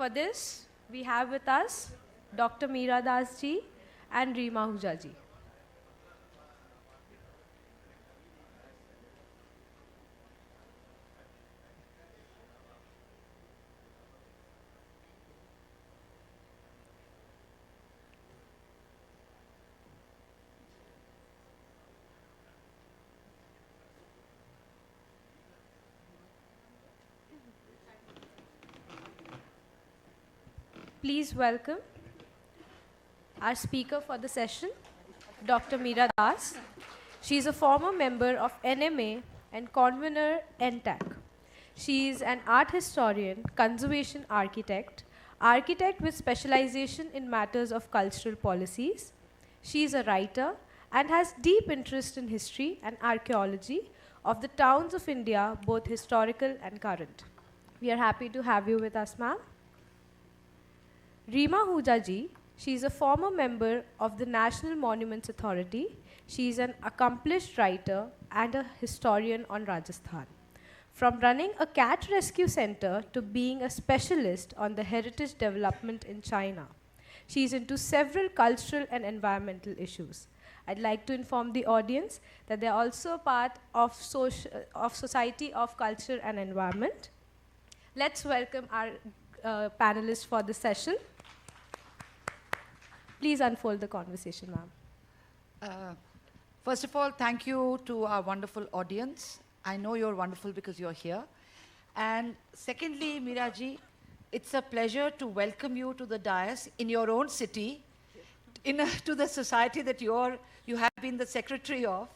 for this, we have with us Dr. Meera Das ji and Rima Hooja ji. Please welcome our speaker for the session, Dr. Meera Das. She is a former member of NMA and convener NTAC. She is an art historian, conservation architect with specialization in matters of cultural policies. She is a writer and has deep interest in history and archaeology of the towns of India, both historical and current. We are happy to have you with us, ma'am. Rima Hooja ji, she is a former member of the National Monuments Authority. She is an accomplished writer and a historian on Rajasthan. From running a cat rescue center to being a specialist on the heritage development in China, she is into several cultural and environmental issues. I'd like to inform the audience that they are also part of Society of Culture and Environment. Let's welcome our panelists for the session. Please unfold the conversation, ma'am. First of all, thank you to our wonderful audience. I know you're wonderful because you're here. And secondly, Meera ji, it's a pleasure to welcome you to the dais in your own city, to the society that you have been the secretary of,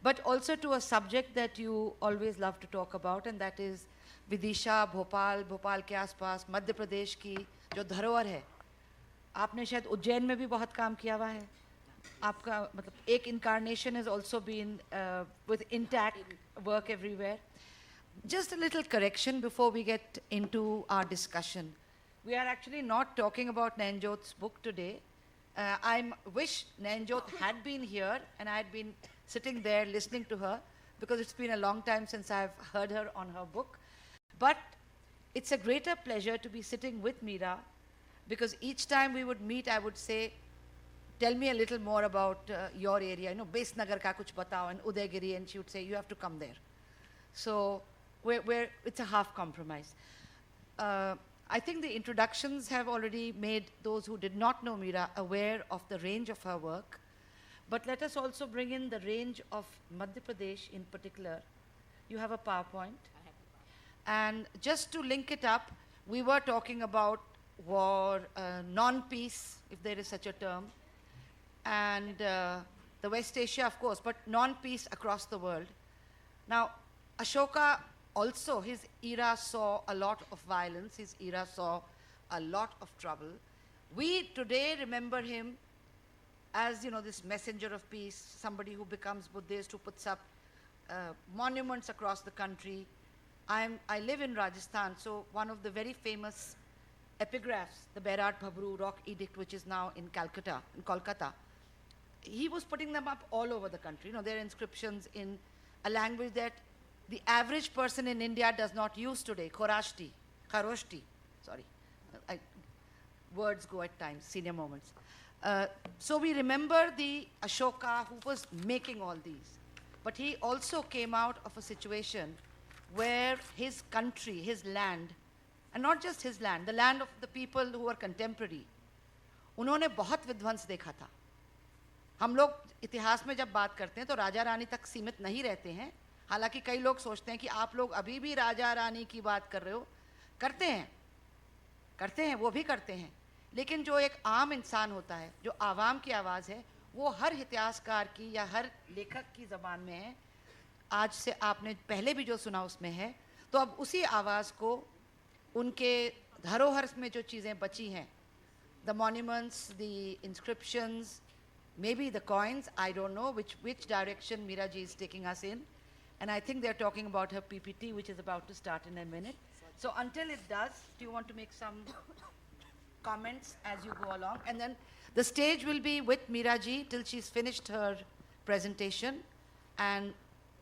but also to a subject that you always love to talk about, and that is Vidisha, Bhopal के आसपास मध्य प्रदेश की जो धरोहर है. आपने शायद उज्जैन में भी बहुत काम किया हुआ है. आपका मतलब एक incarnation has also been with intact work everywhere. Just a little correction before we get into our discussion. We are actually not talking about Nayanjot's book today. I wish Nayanjot had been here and I had been sitting there listening to her, because it's been a long time since I've heard her on her book. But it's a greater pleasure to be sitting with Meera, because each time we would meet, I would say, tell me a little more about your area. You know, Base Nagar ka kuch batao, and Udaygiri, and she would say, you have to come there. So it's a half compromise. I think the introductions have already made those who did not know Meera aware of the range of her work. But let us also bring in the range of Madhya Pradesh in particular. You have a PowerPoint. And just to link it up, we were talking about war, non-peace, if there is such a term, and the West Asia, of course, but non-peace across the world. Now, Ashoka also, his era saw a lot of violence, his era saw a lot of trouble. We today remember him as, you know, this messenger of peace, somebody who becomes Buddhist, who puts up monuments across the country. I live in Rajasthan, so one of the very famous epigraphs, the Bairat Bhabru Rock Edict, which is now in Kolkata, he was putting them up all over the country. You know, there are inscriptions in a language that the average person in India does not use today, Kharoshti, sorry. Words go at times, senior moments. So we remember the Ashoka who was making all these. But he also came out of a situation where his country, his land, and not just his land, the land of the people who were contemporary, उन्होंने बहुत विध्वंस देखा था. हम लोग इतिहास में जब बात करते हैं तो राजा रानी तक सीमित नहीं रहते हैं. हालांकि कई लोग सोचते हैं कि आप लोग अभी भी राजा रानी की बात कर रहे हो. करते हैं, वो भी करते हैं. लेकिन जो एक आम इंसान होता है, जो आवाम की आवाज़ है, वो हर इतिहासकार की या हर लेखक की ज़बान में है. आज से आपने पहले भी जो सुना उसमें है. तो अब उसी आवाज़ को उनके धरोहर में जो चीज़ें बची हैं, the monuments, the inscriptions, maybe the coins, I don't know which direction Meera ji is taking us in. And I think they're talking about her PPT, which is about to start in a minute. So until it does, do you want to make some comments as you go along? And then the stage will be with Meera ji till she's finished her presentation, and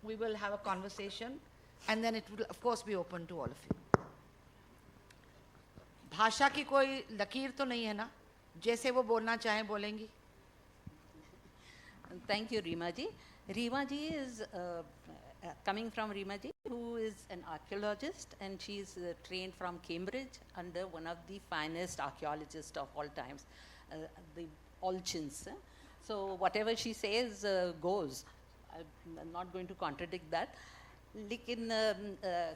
we will have a conversation, and then it will, of course, be open to all of you. भाषा की कोई लकीर तो नहीं है ना, जैसे वो बोलना चाहें बोलेंगी? Thank you, Rima ji. Rima ji is coming from Rima ji, who is an archaeologist, and she's trained from Cambridge under one of the finest archaeologists of all times, the Olchins. So whatever she says goes. I'm not going to contradict that.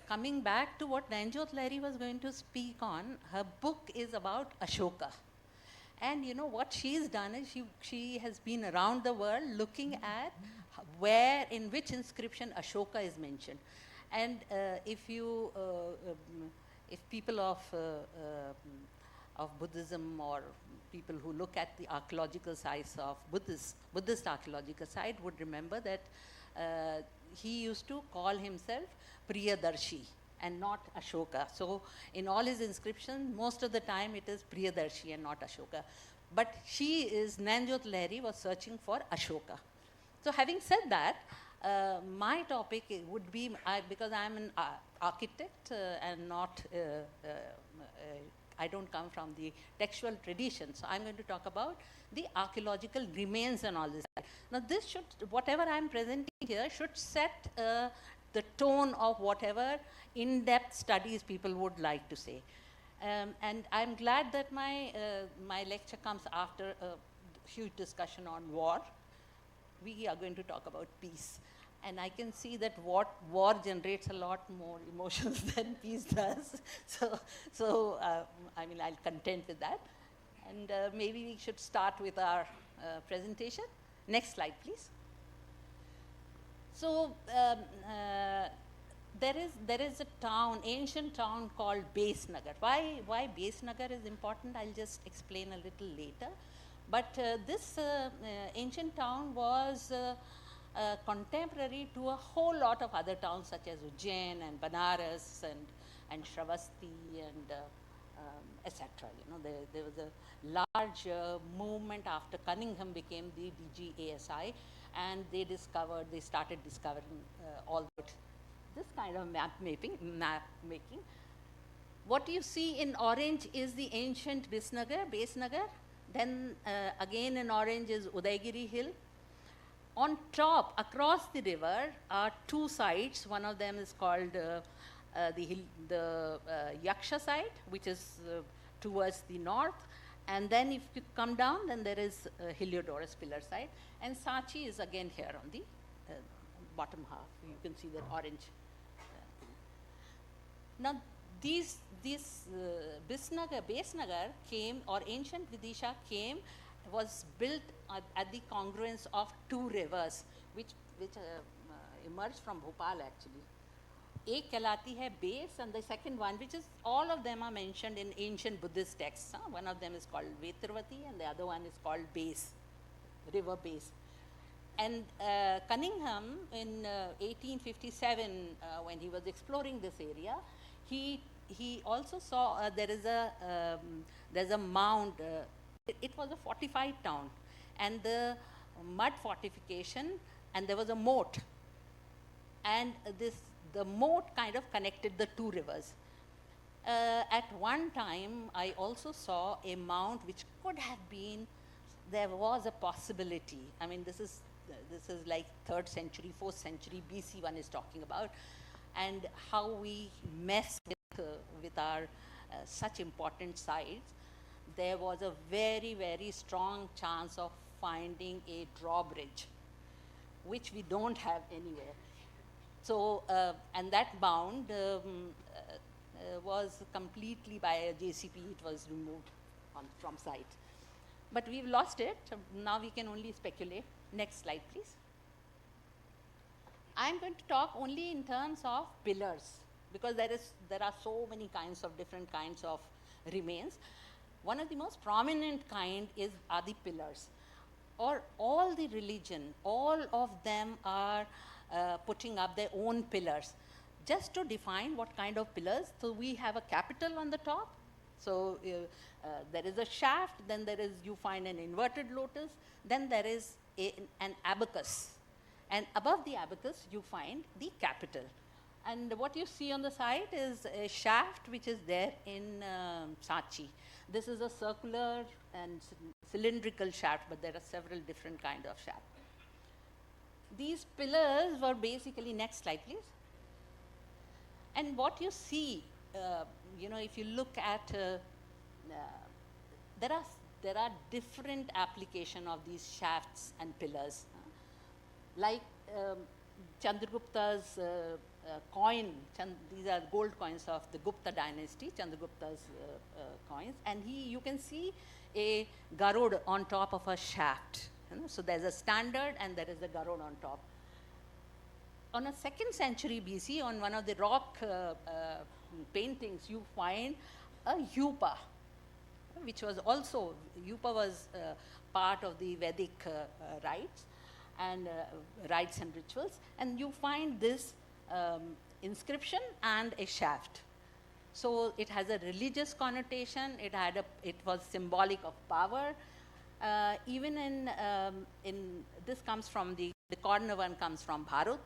Coming back to what Nanjot Lahiri was going to speak on, her book is about Ashoka. And you know what she's done is she has been around the world looking at where, in which inscription Ashoka is mentioned. And if people of Buddhism, or people who look at the archaeological sites of Buddhist archaeological site would remember that he used to call himself Priyadarshi and not Ashoka. So in all his inscriptions, most of the time it is Priyadarshi and not Ashoka. But Nanjot Lahiri was searching for Ashoka. So having said that, my topic would be, because I'm an architect and not, I don't come from the textual tradition, so I'm going to talk about the archaeological remains and all this. Now this should, whatever I'm presenting here, should set the tone of whatever in-depth studies people would like to say. And I'm glad that my lecture comes after a huge discussion on war. We are going to talk about peace. And I can see that war generates a lot more emotions than peace does. So I mean, I'll contend with that. And maybe we should start with our presentation. Next slide, please. So there is a town, ancient town called Besnagar. Why Besnagar is important, I'll just explain a little later. But this ancient town was contemporary to a whole lot of other towns such as Ujjain and Banaras and Shravasti and etc. You know, there was a large movement after Cunningham became the DGASI, and they started discovering all this kind of map making. What you see in orange is the ancient Besnagar. Then again in orange is Udaygiri Hill. On top, across the river, are two sites. One of them is called the Yaksha site, which is towards the north. And then if you come down, then there is Heliodorus pillar site. And Sachi is again here on the bottom half. You can see that orange. Now, this Besnagar came, or ancient Vidisha was built at the congruence of two rivers, which emerged from Bhopal actually. Ek कहलाती है Bes, and the second one, which is, all of them are mentioned in ancient Buddhist texts. One of them is called Vetrvati, and the other one is called Bes, river Bes. And Cunningham in 1857, when he was exploring this area, he also saw there's a mound. It was a fortified town, and the mud fortification, and there was a moat, and the moat kind of connected the two rivers. At one time, I also saw a mount which could have been, there was a possibility. I mean, this is like 3rd century, 4th century BC one is talking about, and how we mess with our such important sites. There was a very, very strong chance of finding a drawbridge, which we don't have anywhere. So, and that mound was completely by a JCP, it was removed from site. But we've lost it, now we can only speculate. Next slide, please. I'm going to talk only in terms of pillars, because there are so many different kinds of remains. One of the most prominent are the pillars. Or all the religion, all of them are putting up their own pillars. Just to define what kind of pillars, so we have a capital on the top. So there is a shaft, then you find an inverted lotus, then there is an abacus. And above the abacus, you find the capital. And what you see on the side is a shaft which is there in Sachi. This is a circular and cylindrical shaft, but there are several different kind of shafts. These pillars were basically, next slide please. And what you see, if you look at, there are different application of these shafts and pillars. Like Chandragupta's coin, these are gold coins of the Gupta dynasty, Chandragupta's coins, and you can see a garud on top of a shaft. So there's a standard and there is a garud on top. On a 2nd century BC, on one of the rock paintings, you find a yupa, which was also, yupa was part of the Vedic rites and rituals, and you find this inscription and a shaft. So it has a religious connotation. It was symbolic of power. Even in this comes from the corner one comes from Bharat,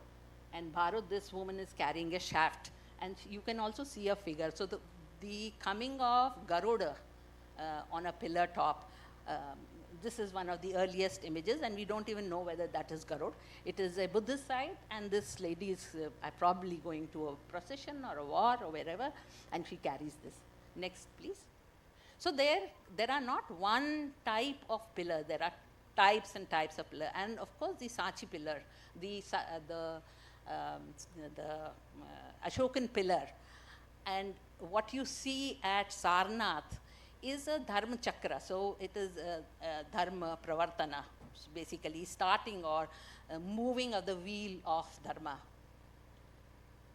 and Bharat, this woman is carrying a shaft, and you can also see a figure. So the coming of Garuda on a pillar top. This is one of the earliest images, and we don't even know whether that is Garud. It is a Buddhist site, and this lady is probably going to a procession or a war or wherever, and she carries this. Next, please. So there are not one type of pillar. There are types and types of pillar, and of course the Sachi pillar, the Ashokan pillar, and what you see at Sarnath is a dharma chakra. So it is a dharma pravartana, basically starting or moving of the wheel of dharma.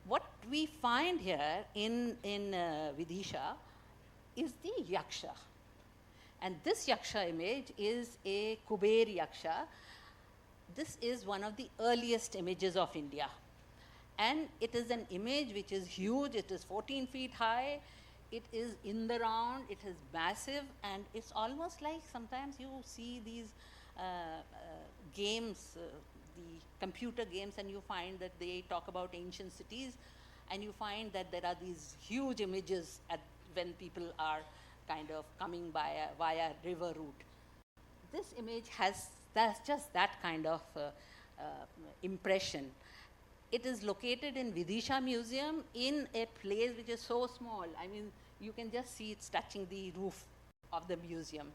What we find here in Vidisha is the yaksha, and this yaksha image is a Kuber yaksha. This is one of the earliest images of India, and it is an image which is huge. It is 14 feet high. It is in the round, it is massive, and it's almost like sometimes you see these games, the computer games, and you find that they talk about ancient cities, and you find that there are these huge images when people are kind of coming via river route. This image has just that kind of impression. It is located in Vidisha Museum in a place which is so small. I mean, you can just see it's touching the roof of the museum.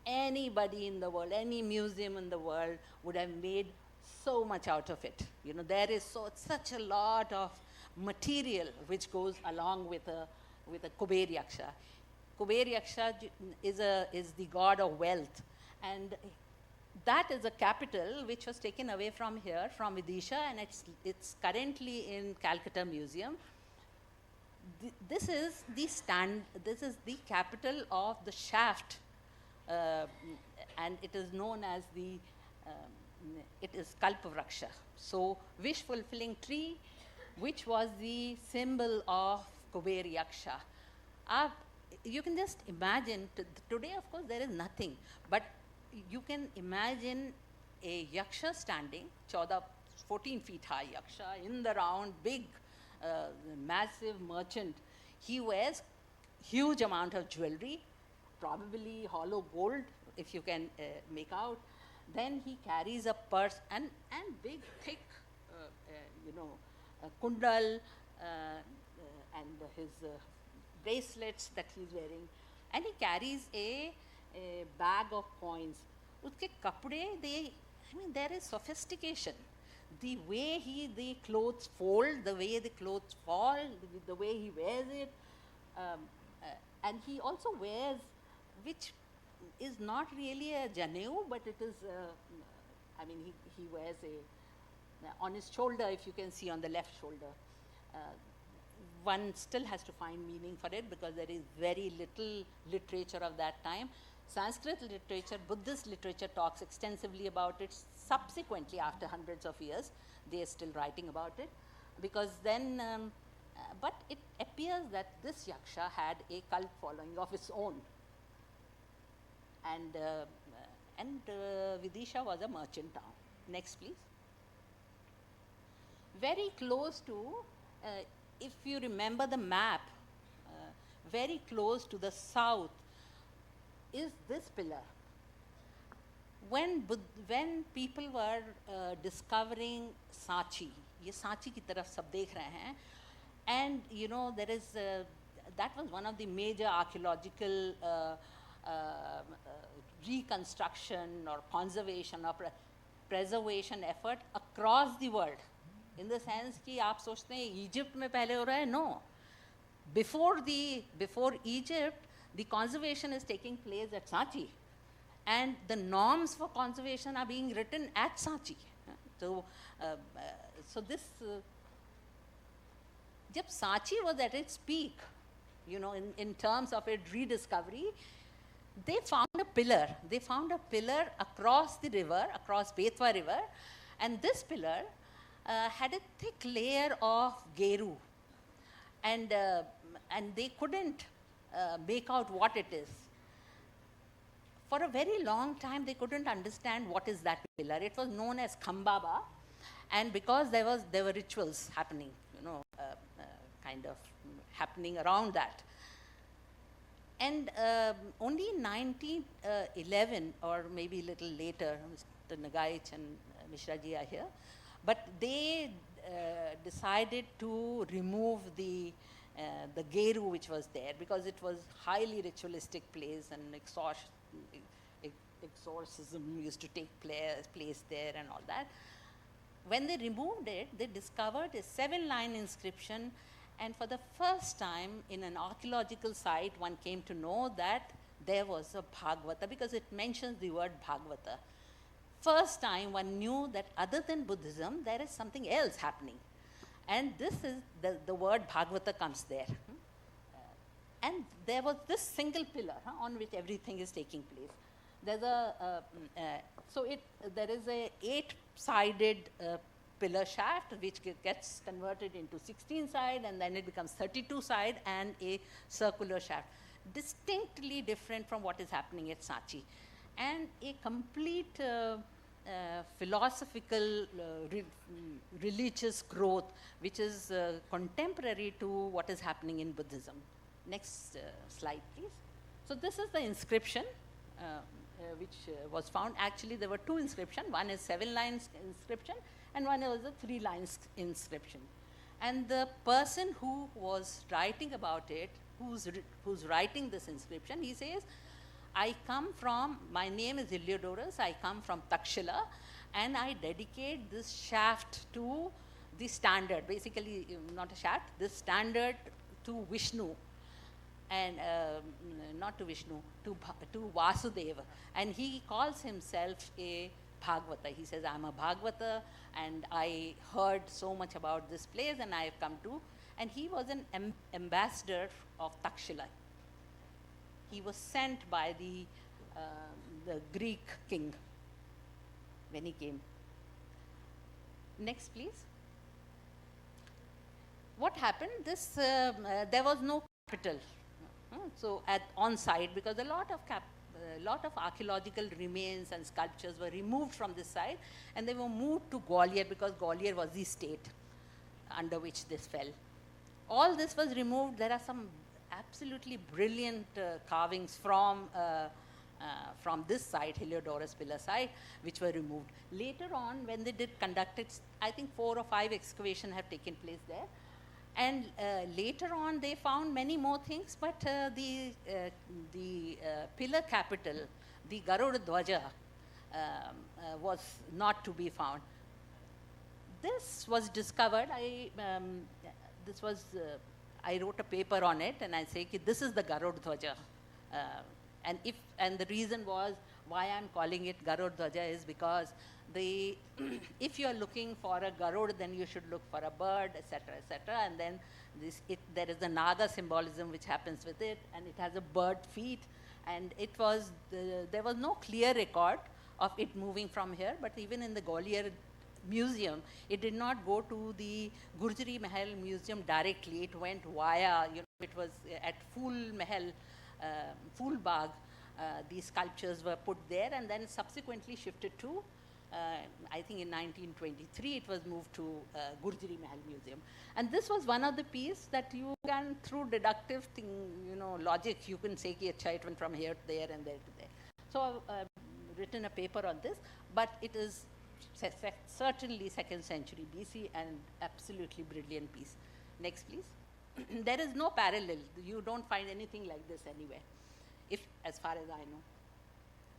Anybody in the world, any museum in the world would have made so much out of it. There is such a lot of material which goes along with a Kuber Yaksha. Kuber Yaksha is the god of wealth, and that is a capital which was taken away from here, from Vidisha, and it's currently in Calcutta Museum. This is the capital of the shaft, and it is known as it is Kalpavraksha. So wish fulfilling tree, which was the symbol of Kuber Yaksha. You can just imagine, today of course there is nothing, but you can imagine a yaksha standing, 14 feet high yaksha, in the round, big, massive merchant. He wears huge amount of jewelry, probably hollow gold, if you can make out. Then he carries a purse and big, thick, kundal, and his bracelets that he's wearing. And he carries a bag of coins. Uske kapde, there is sophistication. The way the clothes fold, the way the clothes fall, the way he wears it, and he also wears, which is not really a janeu, but it is, he wears on his shoulder, if you can see on the left shoulder. One still has to find meaning for it because there is very little literature of that time. Sanskrit literature, Buddhist literature talks extensively about it. Subsequently, after hundreds of years, they are still writing about it, because then, but it appears that this yaksha had a cult following of its own. And Vidisha was a merchant town. Next, please. Very close to if you remember the map, very close to the south is this pillar. When people were discovering Sanchi, ये सांची की तरफ सब देख रहे हैं, and you know there is that was one of the major archaeological reconstruction or conservation or preservation effort across the world. In the sense कि आप सोचते हैं इजिप्ट में पहले हो रहा है, no. Before Egypt, the conservation is taking place at Sanchi, and the norms for conservation are being written at Sanchi. So, so this, jab Sanchi was at its peak, you know, in terms of its rediscovery, they found a pillar. They found a pillar across the river, across Betwa River, and this pillar had a thick layer of geru, and they couldn't make out what it is. For a very long time, they couldn't understand what is that pillar. It was known as Khambaba, and because there were rituals happening, you know, kind of happening around that. And only in 1911, or maybe a little later, Mr. Nagaich and Mishra ji are here, but they decided to remove the geru which was there, because it was highly ritualistic place, and exorcism used to take place there and all that. When they removed it, they discovered a 7-line inscription, and for the first time in an archaeological site, one came to know that there was a Bhagavata, because it mentions the word Bhagavata. First time one knew that other than Buddhism, there is something else happening. And this is, the word Bhagavata comes there. And there was this single pillar on which everything is taking place. There's there is a 8-sided pillar shaft which gets converted into 16-side, and then it becomes 32-side and a circular shaft. Distinctly different from what is happening at Sanchi. And a complete philosophical, religious growth which is contemporary to what is happening in Buddhism. Next slide, please. So this is the inscription which was found. Actually, there were 2 inscriptions. One is 7-line inscription, and one was a 3-line inscription. And the person who was writing about it, who's writing this inscription, he says, my name is Heliodorus, I come from Takshila, and I dedicate this shaft to the standard, basically not a shaft, this standard to Vishnu, and not to Vishnu, to Vasudeva. And he calls himself a Bhagavata. He says, I'm a Bhagavata, and I heard so much about this place, and I have come to, and he was an ambassador of Takshila. He was sent by the Greek king when he came. Next, please. What happened? There was no capital. So on site, because a lot of archaeological remains and sculptures were removed from this site, and they were moved to Gwalior, because Gwalior was the state under which this fell. All this was removed. There are some absolutely brilliant carvings from this site, Heliodorus pillar site, which were removed. Later on, when they did conduct it, I think 4 or 5 excavations have taken place there. And later on, they found many more things, but the pillar capital, the Garuda Dwaja, was not to be found. This was discovered. I wrote a paper on it, and I say, this is the Garuda Dwaja. And the reason was why I'm calling it Garuda Dwaja is because if you are looking for a Garuda, then you should look for a bird, etc., etc. And then there is the Naga symbolism which happens with it, and it has a bird feet. And there was no clear record of it moving from here, but even in the Gwalior museum, it did not go to the Gurjari Mahal museum directly. It went via, it was at Phool Mahal, Phool Bagh. These sculptures were put there and then subsequently shifted to I think in 1923 it was moved to Gurjari Mahal Museum. And this was one of the pieces that you can, through deductive thing, logic, you can say ki acha, it went from here to there and there to there. So I've written a paper on this, but it is certainly 2nd century BC and absolutely brilliant piece. Next, please. There is no parallel. You don't find anything like this anywhere, as far as I know.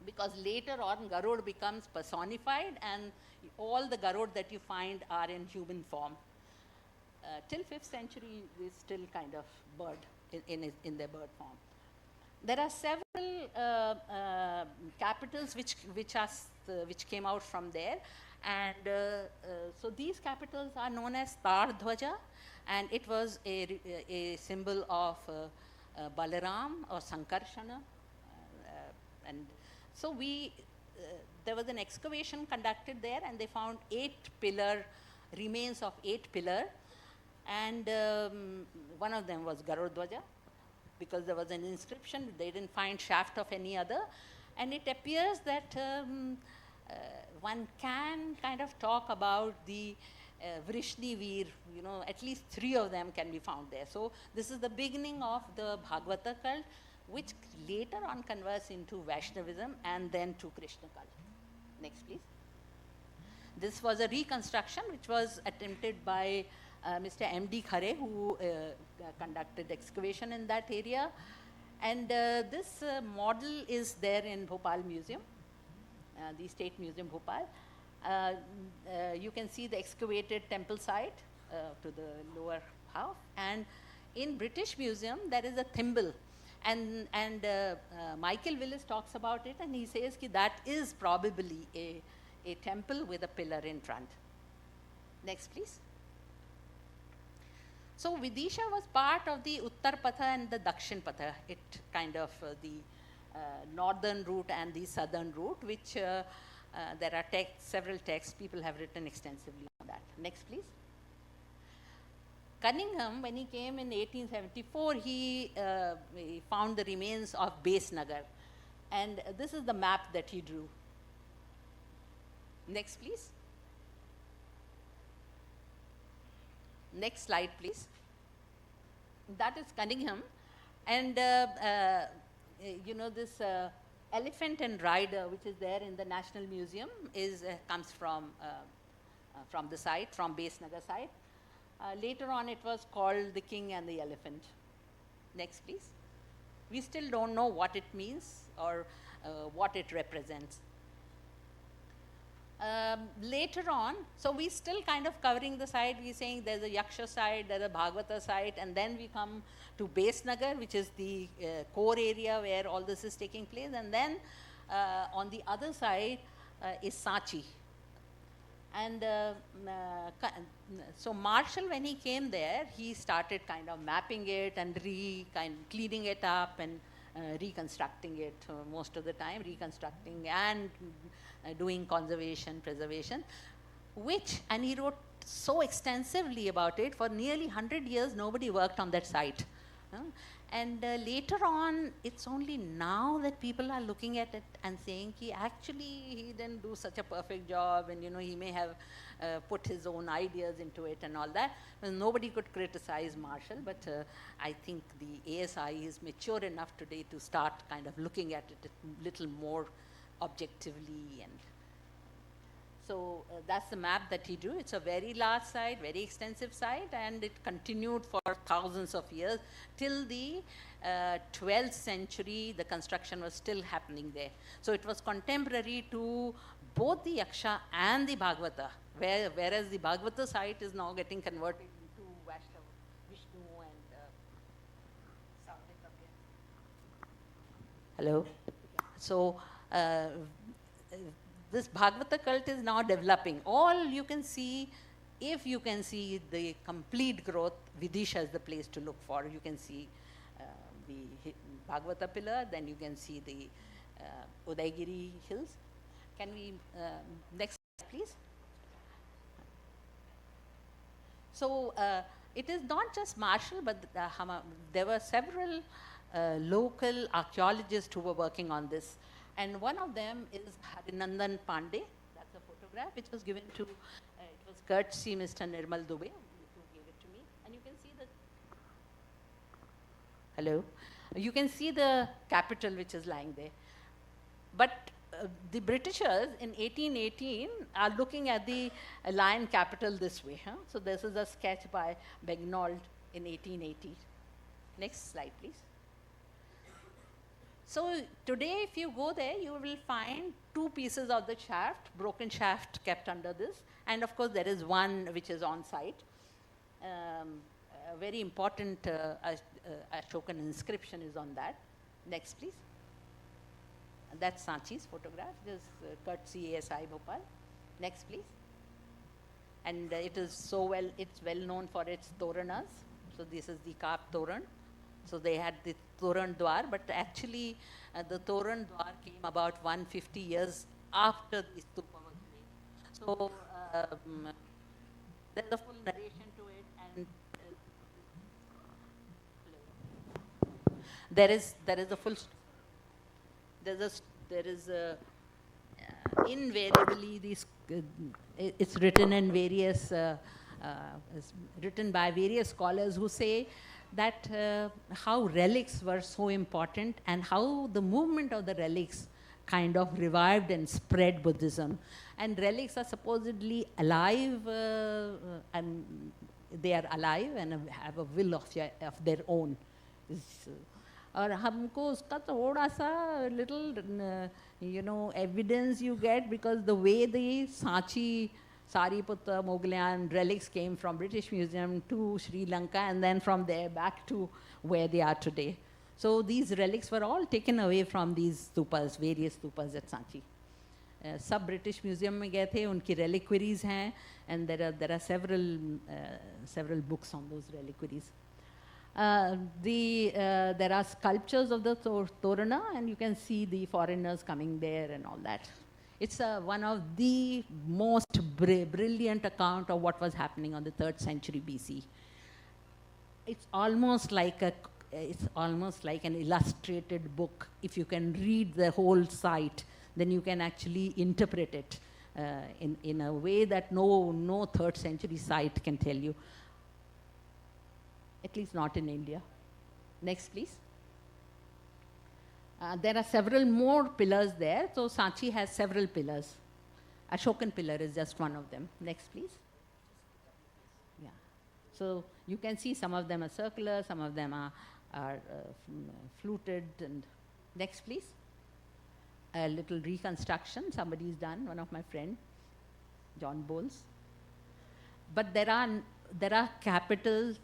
Because later on, Garud becomes personified, and all the Garud that you find are in human form. Till 5th century, is still kind of bird, in their bird form. There are several capitals which came out from there, and so these capitals are known as Tar Dhwaja, and it was a symbol of Balaram or Sankarshana, and so there was an excavation conducted there, and they found remains of 8 pillars, and one of them was Garud Dhwaja, because there was an inscription. They didn't find shaft of any other, and it appears that one can kind of talk about the Vrishni Veer, at least 3 of them can be found there. So this is the beginning of the Bhagavata cult, which later on converts into Vaishnavism and then to Krishna cult. Next, please. This was a reconstruction which was attempted by Mr. M.D. Khare, who conducted excavation in that area. And this model is there in Bhopal Museum, the State Museum, Bhopal. You can see the excavated temple site to the lower half. And in British Museum, there is a thimble. And Michael Willis talks about it, and he says that is probably a temple with a pillar in front. Next, please. So Vidisha was part of the Uttar Patha and the Dakshin Patha. It kind of the northern route and the southern route, which there are several texts. People have written extensively on that. Next, please. Cunningham, when he came in 1874, he found the remains of Base Nagar. And this is the map that he drew. Next, please. Next slide, please. That is Cunningham. And, this elephant and rider, which is there in the National Museum, comes from the site, from Base Nagar site. Later on, it was called the King and the Elephant. Next, please. We still don't know what it means or what it represents. Later on, so we still kind of covering the site. We're saying there's a Yaksha site, there's a Bhagavata site, and then we come to Base Nagar, which is the core area where all this is taking place. And then on the other side is Sanchi. And so Marshall, when he came there, he started kind of mapping it and cleaning it up and reconstructing it most of the time, reconstructing and doing conservation, preservation, and he wrote so extensively about it. For nearly 100 years, nobody worked on that site. And later on, it's only now that people are looking at it and saying, actually, he didn't do such a perfect job, and he may have put his own ideas into it and all that. Well, nobody could criticize Marshall, but I think the ASI is mature enough today to start kind of looking at it a little more objectively. And so that's the map that he drew. It's a very large site, very extensive site, and it continued for thousands of years till the 12th century. The construction was still happening there. So it was contemporary to both the Yaksha and the Bhagavata, whereas the Bhagavata site is now getting converted into Vishnu and hello. So this Bhagavata cult is now developing. All you can see, if you can see the complete growth, Vidisha is the place to look for. You can see the Bhagavata pillar, then you can see the Udaigiri hills. Can we, next slide, please? So it is not just Marshall, but there were several local archaeologists who were working on this. And one of them is Harinandan Pandey. That's a photograph. photograph, which was given to, it was courtesy Mr. Nirmal Dubey, who gave it to me. And you can see the, hello, you can see the capital which is lying there. But the Britishers in 1818 are looking at the lion capital this way. Huh? So this is a sketch by Begnaud in 1880. Next slide, please. So today, if you go there, you will find two pieces of the shaft, broken shaft kept under this. And of course, there is one which is on site. A very important Ashokan inscription is on that. Next, please. That's Sanchi's photograph. It is courtesy ASI Bhopal. Next, please. And it is so well, it's well known for its toranas. So this is the carved toran. So they had the Toran Dwar, but actually the Toran Dwar came about 150 years after the stupa was made. So there's a full narration to it, and there is a full. There is a invariably these. It's written in various. It's written by various scholars who say that how relics were so important and how the movement of the relics kind of revived and spread Buddhism. And relics are supposedly alive, and they are alive and have a will of their own. और हमको उसका थोड़ा सा little evidence you get, because the way the Sanchi Sariputta Moghlian relics came from British Museum to Sri Lanka, and then from there back to where they are today. So these relics were all taken away from these stupas, various stupas at Sanchi. सब British Museum में गए थे, उनकी reliquaries हैं, and there are several books on those reliquaries. There are sculptures of the Torana, and you can see the foreigners coming there and all that. It's one of the most brilliant account of what was happening on the 3rd century BC. It's almost like an illustrated book. If you can read the whole site, then you can actually interpret it in a way that no 3rd century site can tell you. At least not in India. Next, please. There are several more pillars there. So Sanchi has several pillars. Ashokan pillar is just one of them. Next, please. Yeah. So you can see some of them are circular, some of them are fluted. And next, please. A little reconstruction somebody's done, one of my friend, John Bowles. But there are capitals,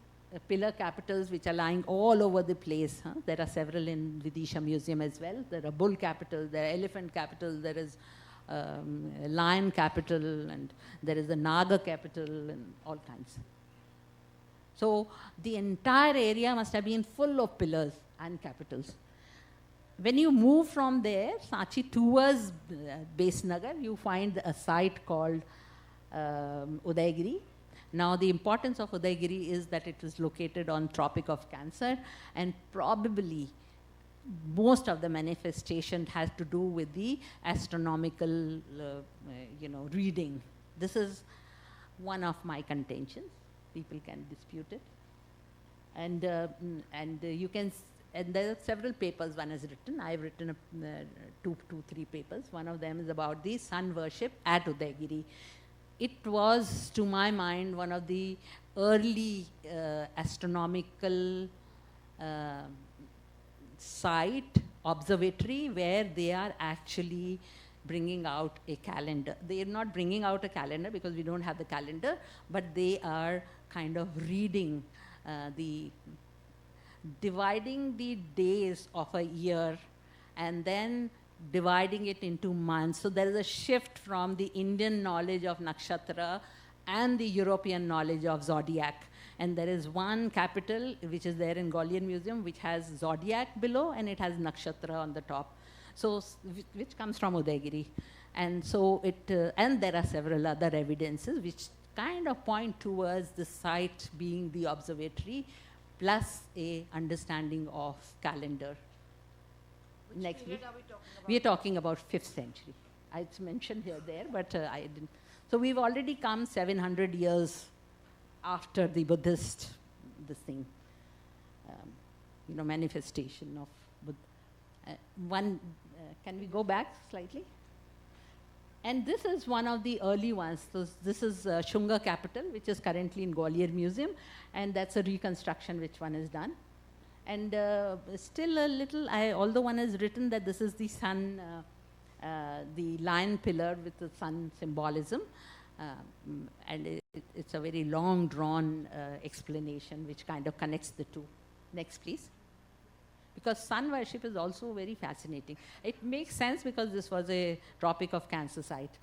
pillar capitals which are lying all over the place. Huh? There are several in Vidisha Museum as well. There are bull capitals, there are elephant capitals, there is lion capital, and there is a Naga capital, and all kinds. So the entire area must have been full of pillars and capitals. When you move from there, Sanchi towards Base Nagar, you find a site called Udaigiri. Now, the importance of Udaigiri is that it is located on Tropic of Cancer, and probably most of the manifestation has to do with the astronomical, reading. This is one of my contentions. People can dispute it, and you can. And there are several papers one has written. I've written three papers. One of them is about the sun worship at Udaigiri. It was, to my mind, one of the early astronomical site, observatory, where they are actually bringing out a calendar. They are not bringing out a calendar because we don't have the calendar, but they are kind of reading dividing the days of a year and then dividing it into months. So there is a shift from the Indian knowledge of nakshatra and the European knowledge of zodiac. And there is one capital which is there in Gwalior Museum which has zodiac below and it has nakshatra on the top. So which comes from Udaigiri. And so and there are several other evidences which kind of point towards the site being the observatory plus a understanding of calendar. Which Next period week. are we talking about? We are talking about 5th century. it's mentioned here there, but I didn't. So we've already come 700 years after the Buddhist, this thing, manifestation of Buddha. Can we go back slightly? And this is one of the early ones. So this is Shunga capital, which is currently in Gwalior Museum, and that's a reconstruction which one has done. And still a little, although one has written that this is the sun, the lion pillar with the sun symbolism, and it's a very long drawn explanation which kind of connects the two. Next, please. Because sun worship is also very fascinating. It makes sense because this was a Tropic of Cancer site.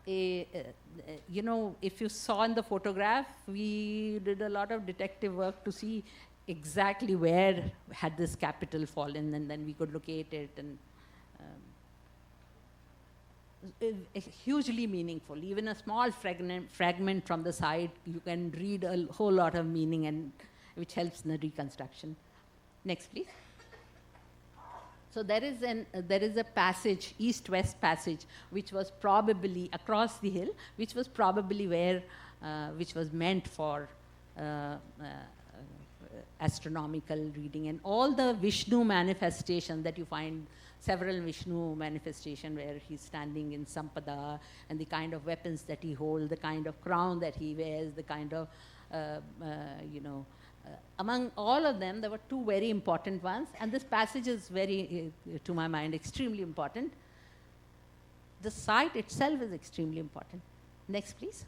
If you saw in the photograph, we did a lot of detective work to see exactly where had this capital fallen, and then we could locate it, and hugely meaningful. Even a small fragment from the site, you can read a whole lot of meaning, and which helps in the reconstruction. Next, please. So there is a passage, east-west passage, which was probably across the hill, which was probably where, which was meant for astronomical reading, and all the Vishnu manifestation that you find, several Vishnu manifestation where he's standing in Sampada, and the kind of weapons that he holds, the kind of crown that he wears, the kind of, among all of them, there were two very important ones, and this passage is very, to my mind, extremely important. The site itself is extremely important. Next, please.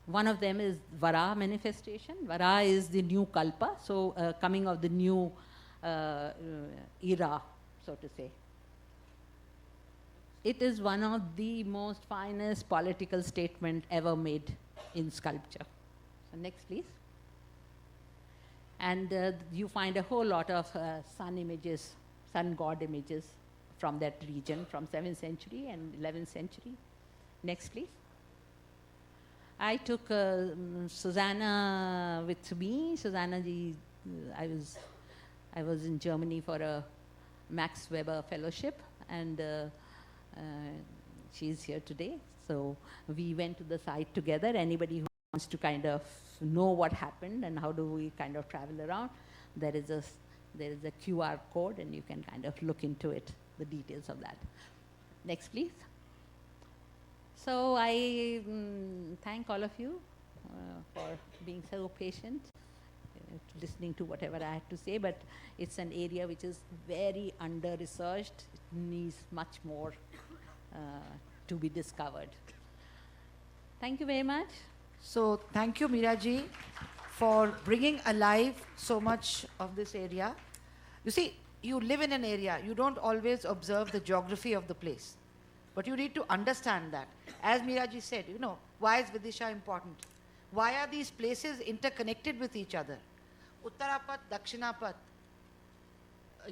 One of them is Vara manifestation. Vara is the new Kalpa, so coming of the new era, so to say. It is one of the most finest political statement ever made in sculpture. So next, please. And you find a whole lot of sun images, sun god images from that region, from 7th century and 11th century. Next, please. I took Susanna with me. Susanna ji, I was in Germany for a Max Weber fellowship, and she's here today. So we went to the site together. Anybody who wants to kind of know what happened and how do we kind of travel around, there is a QR code, and you can kind of look into it, the details of that. Next, please. So I thank all of you for being so patient, listening to whatever I had to say, but it's an area which is very under-researched. It needs much more to be discovered. Thank you very much. So thank you, Meera ji, for bringing alive so much of this area. You see, you live in an area, you don't always observe the geography of the place, but you need to understand that. As Meera ji said, why is Vidisha important? Why are these places interconnected with each other? Uttarapat, Dakshinapat.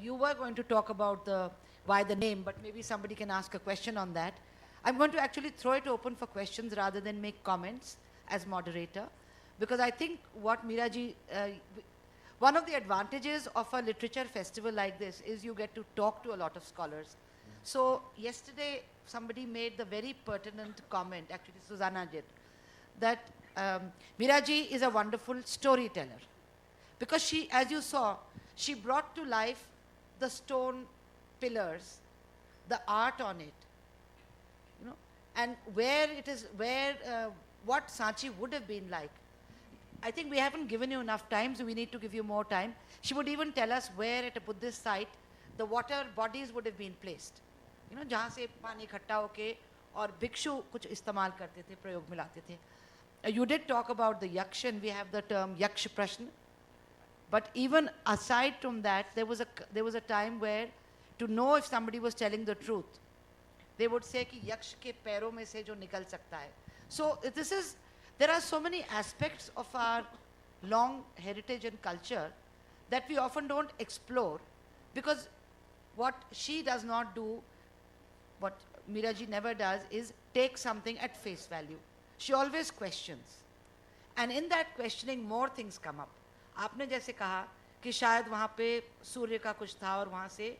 You were going to talk about why the name, but maybe somebody can ask a question on that. I'm going to actually throw it open for questions rather than make comments as moderator, because I think what Meera ji, one of the advantages of a literature festival like this is you get to talk to a lot of scholars. So yesterday somebody made the very pertinent comment, actually Susanna did, that Meera ji is a wonderful storyteller, because she, as you saw, she brought to life the stone pillars, the art on it, and where it is, what Sanchi would have been like. I think we haven't given you enough time, so we need to give you more time. She would even tell us where at a Buddhist site the water bodies would have been placed. जहाँ से पानी इकट्ठा होके और भिक्षु कुछ इस्तेमाल करते थे, प्रयोग में लाते थे. You did talk about the yaksh, and we have the term yaksh prashna. But even aside from that, there was a time where, to know if somebody was telling the truth, they would say कि यक्ष के पैरों में से जो निकल सकता है. So there are so many aspects of our long heritage and culture that we often don't explore, because what she does not do, what Meera ji never does, is take something at face value. She always questions, and in that questioning more things come up. आपने जैसे कहा कि शायद वहाँ पे सूर्य का कुछ था और वहाँ से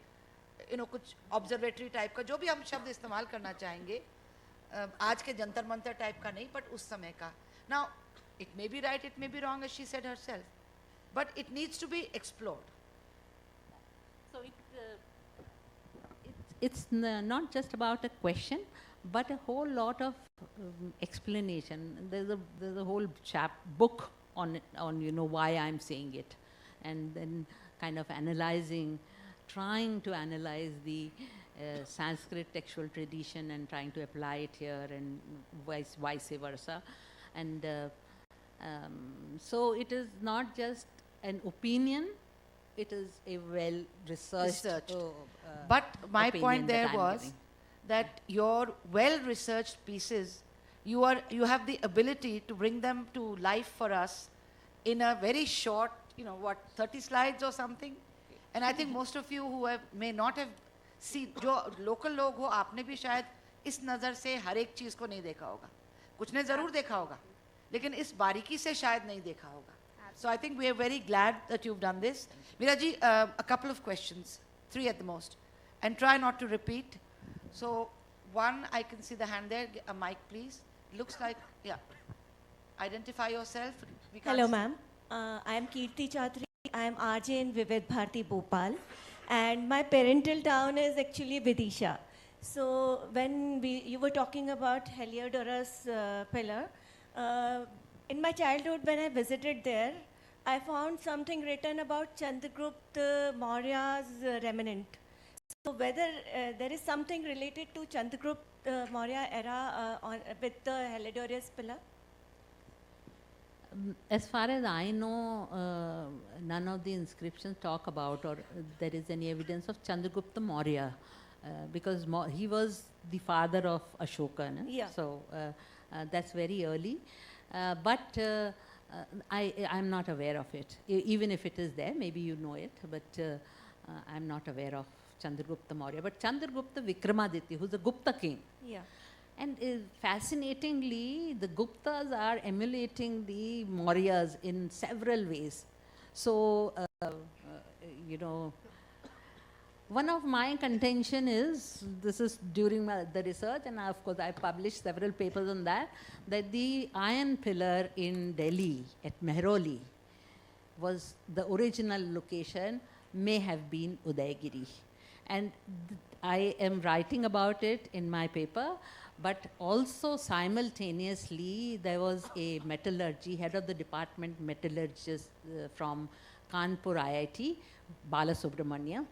कुछ ऑब्जर्वेटरी टाइप का, जो भी हम शब्द इस्तेमाल करना चाहेंगे, आज के जंतर मंतर टाइप का नहीं, बट उस समय का. Now, it may be right, it may be wrong, as she said herself, but it needs to be explored. So it's not just about a question, but a whole lot of explanation. There's a whole book on it, on why I'm saying it, and then kind of trying to analyze the Sanskrit textual tradition and trying to apply it here, and vice versa. And so it is not just an opinion, it is a well-researched but my opinion point there that I'm was giving. that your well-researched pieces, you have the ability to bring them to life for us in a very short, 30 slides or something. And I think most of you who may not have seen, जो local लोग हो, आपने भी शायद इस नज़र से हर एक चीज़ को नहीं देखा होगा. कुछ ने ज़रूर देखा होगा, लेकिन इस बारीकी से शायद नहीं देखा होगा. So I think we are very glad that you've done this. Meera ji, a couple of questions, 3 at the most, and try not to repeat. So one, I can see the hand there. A mic, please. Looks like, yeah. Identify yourself. Hello, ma'am. I am Kirti Chaudhary. I am RJ in Vivid Bharati, Bhopal. And my parental town is actually Vidisha. So when you were talking about Heliodorus pillar, in my childhood when I visited there, I found something written about Chandragupta Maurya's remnant. So whether there is something related to Chandragupta Maurya era with the Heliodorus pillar? As far as I know, none of the inscriptions talk about, or there is any evidence of Chandragupta Maurya, because he was the father of Ashoka. No? Yeah. So that's very early. But I'm not aware of it. Even if it is there, maybe you know it, but I'm not aware of Chandragupta Maurya. But Chandragupta Vikramaditya, who's a Gupta king. Yeah. And fascinatingly, the Guptas are emulating the Mauryas in several ways. So, one of my contention is, this is during the research, and of course I published several papers on that the iron pillar in Delhi at Mehroli was the original location, may have been Udaygiri. And I am writing about it in my paper, but also simultaneously there was a metallurgy, head of the department metallurgist from Kanpur IIT, Bala Subramania.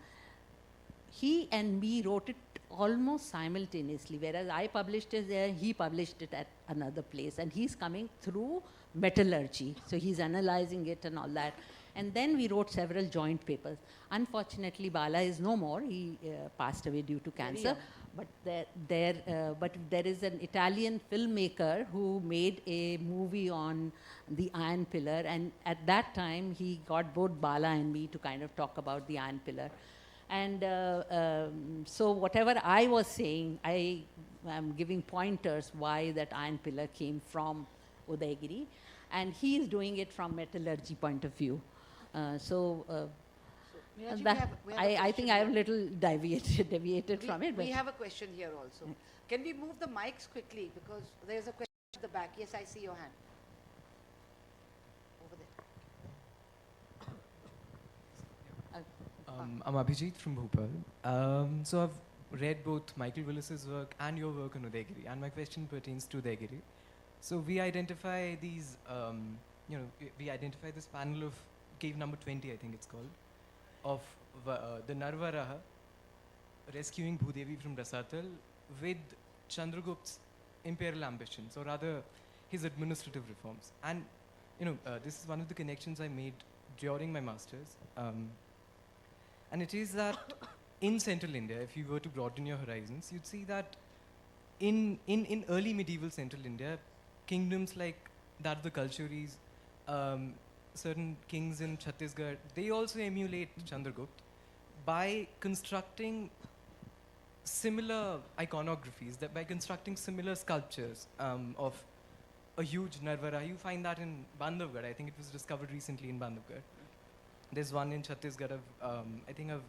He and me wrote it almost simultaneously, whereas I published it there, he published it at another place, and he's coming through metallurgy, so he's analyzing it and all that. And then we wrote several joint papers. Unfortunately, Bala is no more. He passed away due to cancer. But there is an Italian filmmaker who made a movie on the iron pillar, and at that time he got both Bala and me to kind of talk about the iron pillar. And so whatever I was saying, I am giving pointers why that iron pillar came from Udaygiri, and he is doing it from metallurgy point of view. I think I have a little deviated from it. We have a question here also. Can we move the mics quickly, because there's a question at the back. Yes, I see your hand. Over there. I'm Abhijit from Bhopal. So I've read both Michael Willis's work and your work on Udaygiri, and my question pertains to Udaygiri. So we identify these, we identify this panel of cave number 20, I think it's called, of the Narvaraha rescuing Bhudevi from Rasatal with Chandragupta's imperial ambitions, or rather his administrative reforms. And this is one of the connections I made during my master's. And it is that in central India, if you were to broaden your horizons, you'd see that in early medieval central India, kingdoms like that of the Kalchuris, certain kings in Chhattisgarh, they also emulate Chandragupta by constructing similar iconographies, that by constructing similar sculptures of a huge Narvara. You find that in Bandhavgarh. I think it was discovered recently in Bandhavgarh. There's one in Chhattisgarh of, I think, of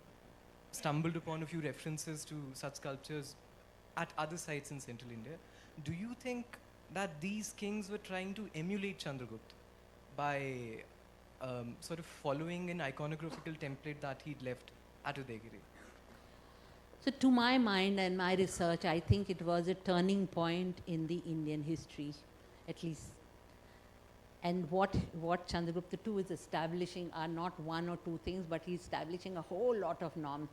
stumbled upon a few references to such sculptures at other sites in central India. Do you think that these kings were trying to emulate Chandragupta by sort of following an iconographical template that he'd left at Udaygiri? So to my mind and my research, I think it was a turning point in the Indian history, at least. And what Chandragupta II is establishing are not one or two things, but he's establishing a whole lot of norms.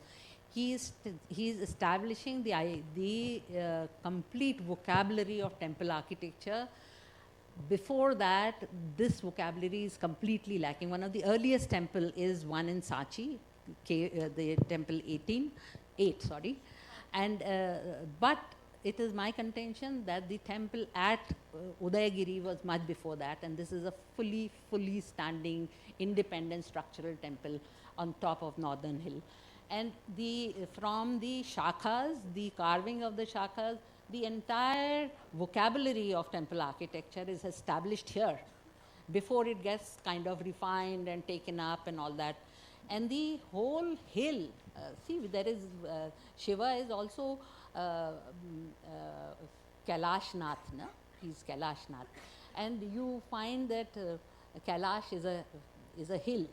He is establishing the complete vocabulary of temple architecture. Before that, this vocabulary is completely lacking. One of the earliest temple is one in Sachi, the temple 8, and but it is my contention that the temple at Udaygiri was much before that, and this is a fully standing independent structural temple on top of Northern Hill. And from the shakhas, the carving of the shakhas, the entire vocabulary of temple architecture is established here before it gets kind of refined and taken up and all that. And the whole hill, see, there is Shiva is also Kailash Nath, no? He's Kailash Nath, and you find that Kailash is a hill,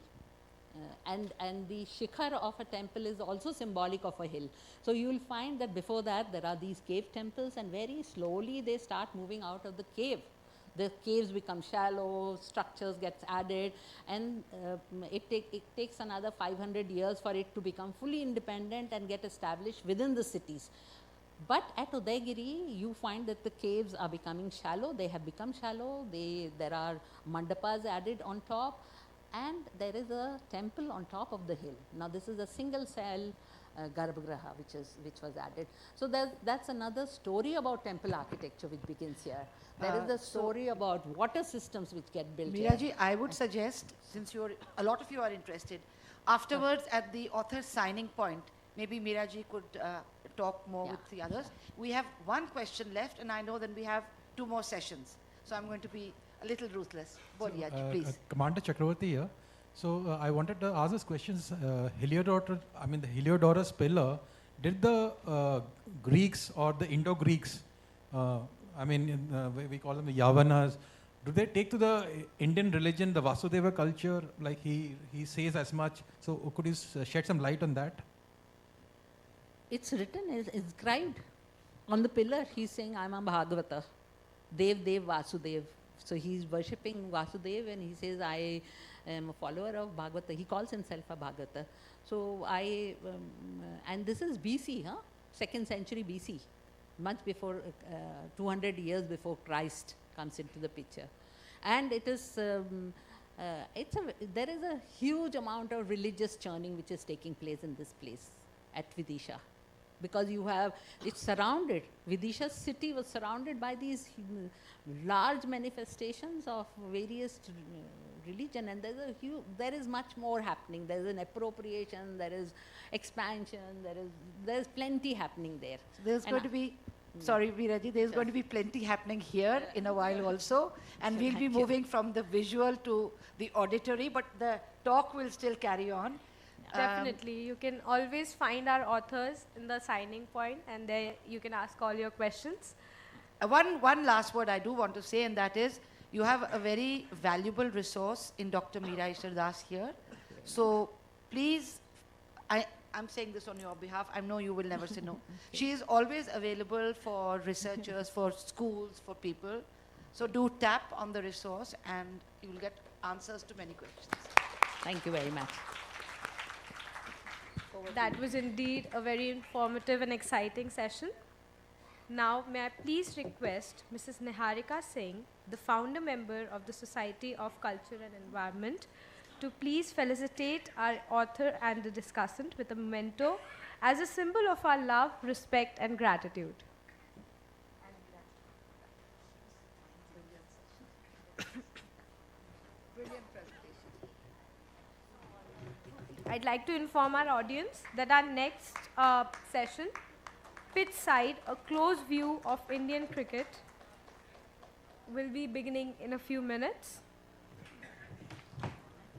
and the shikhar of a temple is also symbolic of a hill. So you will find that before that there are these cave temples, and very slowly they start moving out of the cave. The caves become shallow, structures gets added, and it takes another 500 years for it to become fully independent and get established within the cities. But at Udaygiri, you find that the caves are becoming shallow. They have become shallow. There are mandapas added on top, and there is a temple on top of the hill. Now this is a single cell Garbhagriha which was added. So that's another story about temple architecture which begins here. There is a story about water systems which get built Meera here. ji, I would suggest, since a lot of you are interested, afterwards at the author's signing point, maybe Meera ji could talk more with the others. We have one question left, and I know then we have 2 more sessions. So I'm going to be a little ruthless. Boliya ji, please. Commander Chakravarti here. So I wanted to ask this questions. The Heliodorus pillar, did the Greeks or the Indo-Greeks, we call them the Yavanas, do they take to the Indian religion, the Vasudeva culture, like he says as much? So could you shed some light on that? It's written, it's inscribed on the pillar. He's saying, I'm a Bhagavata, Dev Vasudev. So he's worshipping Vasudev, and he says, I am a follower of Bhagavata. He calls himself a Bhagavata. So and this is BC, 2nd century BC, much before, 200 years before Christ comes into the picture. And it is, there is a huge amount of religious churning which is taking place in this place at Vidisha. Because it's surrounded, Vidisha city was surrounded by these large manifestations of various religion, and there is much more happening. There is an appropriation, there is expansion, there is plenty happening there. So there's going to be, sorry Meera ji, there's going to be plenty happening here in a while also, and we'll be moving from the visual to the auditory, but the talk will still carry on. Definitely. You can always find our authors in the signing point, and there you can ask all your questions. One last word I do want to say, and that is, you have a very valuable resource in Dr. Meera Das here. So please, I'm saying this on your behalf. I know you will never say no. She is always available for researchers, for schools, for people. So do tap on the resource, and you will get answers to many questions. Thank you very much. That was indeed a very informative and exciting session. Now, may I please request Mrs. Niharika Singh, the founder member of the Society of Culture and Environment, to please felicitate our author and the discussant with a memento as a symbol of our love, respect, and gratitude. I'd like to inform our audience that our next session, Pitch Side, a close view of Indian cricket, will be beginning in a few minutes.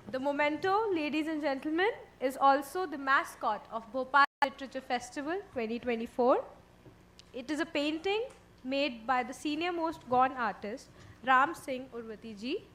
The memento, ladies and gentlemen, is also the mascot of Bhopal Literature Festival 2024. It is a painting made by the senior most gone artist Ram Singh Urvati ji.